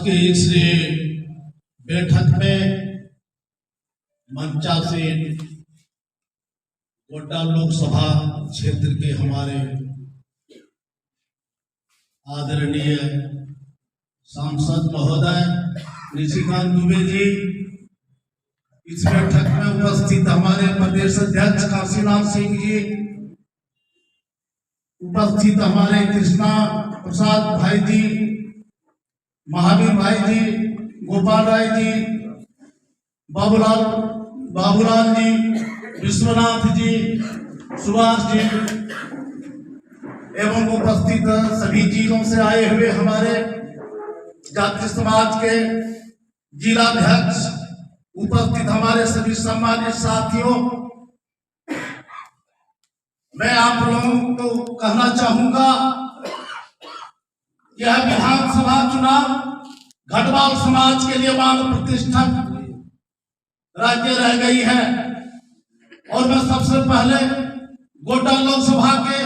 की इस बैठक में मंचा से गोड्डा लोकसभा क्षेत्र के हमारे आदरणीय सांसद महोदय निशिकांत दुबे जी, इस बैठक में उपस्थित हमारे प्रदेश अध्यक्ष काशीनाथ सिंह जी, उपस्थित हमारे कृष्णा प्रसाद भाई जी, महावीर भाई जी, गोपाल राय जी, बाबूलाल जी, विश्वनाथ जी, सुभाष जी एवं उपस्थित सभी जिलों से आए हुए हमारे जाति समाज के जिलाध्यक्ष, उपस्थित हमारे सभी सम्मानित साथियों, मैं आप लोगों को कहना चाहूंगा, यह विधानसभा चुनाव घटवाल समाज के लिए मान प्रतिष्ठा राज्य रह गई है और मैं सबसे पहले गोड्डा लोकसभा के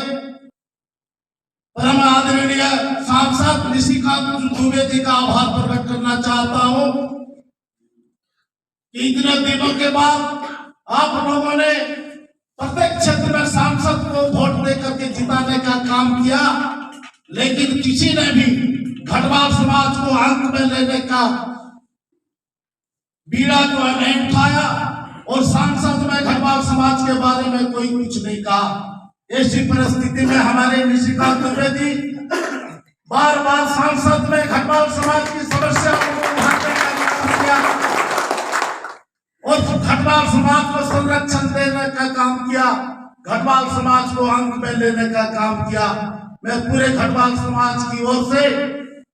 परम आदरणीय सांसद निशिकांत दुबे जी का आभार प्रकट करना चाहता हूं कि इतने दिनों के बाद आप लोगों ने प्रत्येक क्षेत्र में सांसद को वोट देकर के जिताने का काम किया, लेकिन किसी ने भी घटवाल समाज को अंक में लेने का बीड़ा जो है नहीं उठाया और सांसद में घटवाल समाज के बारे में कोई कुछ नहीं कहा। ऐसी परिस्थिति में हमारे निशिकांत दुबे जी बार बार सांसद में घटवाल समाज की समस्या को उठाने का काम किया और घटवाल समाज को संरक्षण देने का काम किया, घटवाल समाज को अंक में लेने का काम किया। मैं पूरे घटवाल समाज की ओर से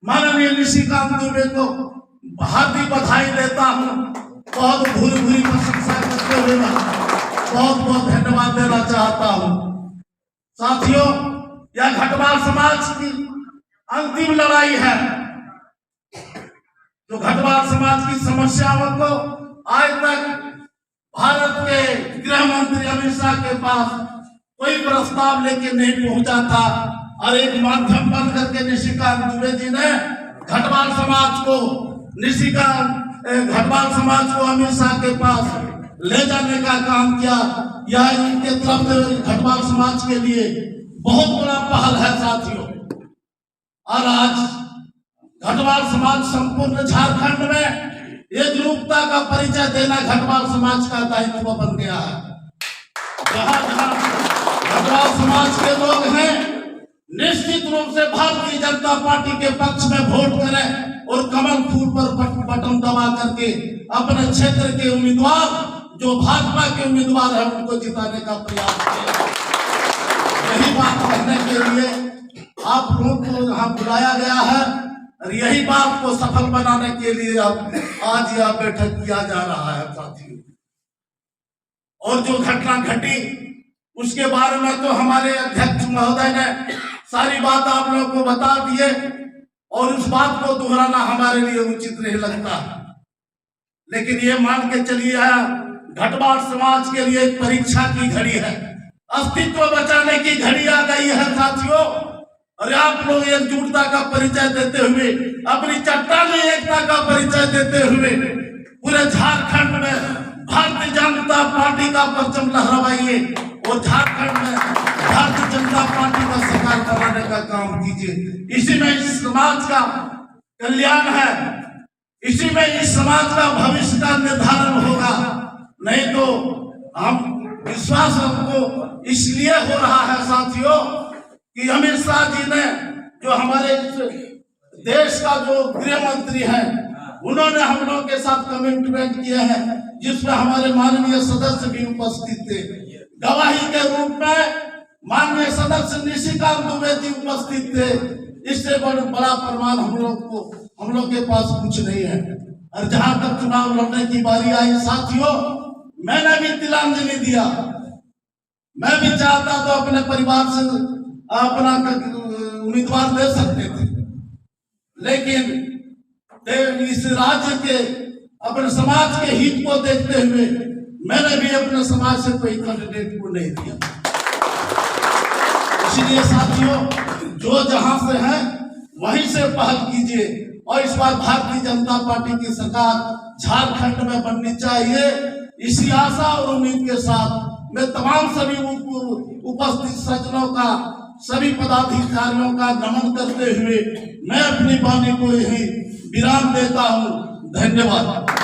माननीय निशिकांत दुबे को हार्दिक बधाई देता हूं, बहुत भूरी भूरी प्रशंसा करते हुए बहुत बहुत धन्यवाद देना चाहता हूं। साथियों, यह घटवाल समाज की अंतिम लड़ाई है, जो घटवाल समाज की समस्याओं को आज तक भारत के गृह मंत्री अमित शाह के पास कोई प्रस्ताव लेके नहीं पहुंचा था और एक माध्यम बन करके निशिकांत दुबे जी ने घटवाल समाज को अमित शाह के पास ले जाने का काम किया। यह इनके तरफ से घटवाल समाज के लिए बहुत बड़ा पहल है साथियों। और आज घटवाल समाज संपूर्ण झारखंड में एकरूपता का परिचय देना घटवाल समाज का दायित्व बन गया है। जहां जहां घटवाल समाज के लोग हैं, निश्चित रूप से भारतीय जनता पार्टी के पक्ष में वोट करें और कमल फूल पर बटन दबा करके अपने क्षेत्र के उम्मीदवार जो भाजपा के उम्मीदवार हैं उनको जिताने का प्रयास करें। यही बात कहने के लिए आप लोगों को यहाँ बुलाया गया है और यही बात को सफल बनाने के लिए आज यह बैठक किया जा रहा है साथियों। और जो घटना घटी उसके बारे में तो हमारे अध्यक्ष महोदय ने सारी बात आप लोगों को बता दिए और उस बात को दोहराना हमारे लिए उचित नहीं लगता, लेकिन ये मान के चलिए घटवाल समाज के लिए एक परीक्षा की घड़ी है, अस्तित्व बचाने की घड़ी आ गई है साथियों। और आप लोग एकजुटता का परिचय देते हुए, अपनी चट्टानी एकता का परिचय देते हुए पूरे झारखंड में भारतीय जनता पार्टी का परचम लहराइए और झारखंड में भारतीय जनता पार्टी का सरकार बनाने का काम कीजिए। इसी में इस समाज का कल्याण है, इसी में इस समाज का भविष्य का निर्धारण होगा। नहीं तो हम विश्वास हमको इसलिए हो रहा है साथियों कि अमित शाह जी ने जो हमारे देश का जो गृह मंत्री है उन्होंने हम लोगों के साथ कमिटमेंट किए हैं, जिसमें हमारे माननीय सदस्य भी उपस्थित थे। गवाही के रूप में माननीय सदस्य निशिकांत दुबे जी उपस्थित थे। इससे बड़ा प्रमाण हम लोग के पास कुछ नहीं है। और जहां तक चुनाव लड़ने की बारी आई साथियों, मैंने भी तिलांजलि दिया। मैं भी चाहता तो अपने परिवार से अपना उम्मीदवार दे सकते थे, लेकिन इस राज्य के अपने समाज के हित को देखते हुए मैंने भी अपने समाज से कोई कैंडिडेट को नहीं दिया। इसलिए साथियों, जो जहां से है वहीं से पहल कीजिए और इस बार भारतीय जनता पार्टी की सरकार झारखंड में बननी चाहिए। इसी आशा और उम्मीद के साथ मैं तमाम सभी उपस्थित सज्जनों का, सभी पदाधिकारियों का नमन करते हुए मैं अपनी वाणी को यही विराम देता हूँ। धन्यवाद।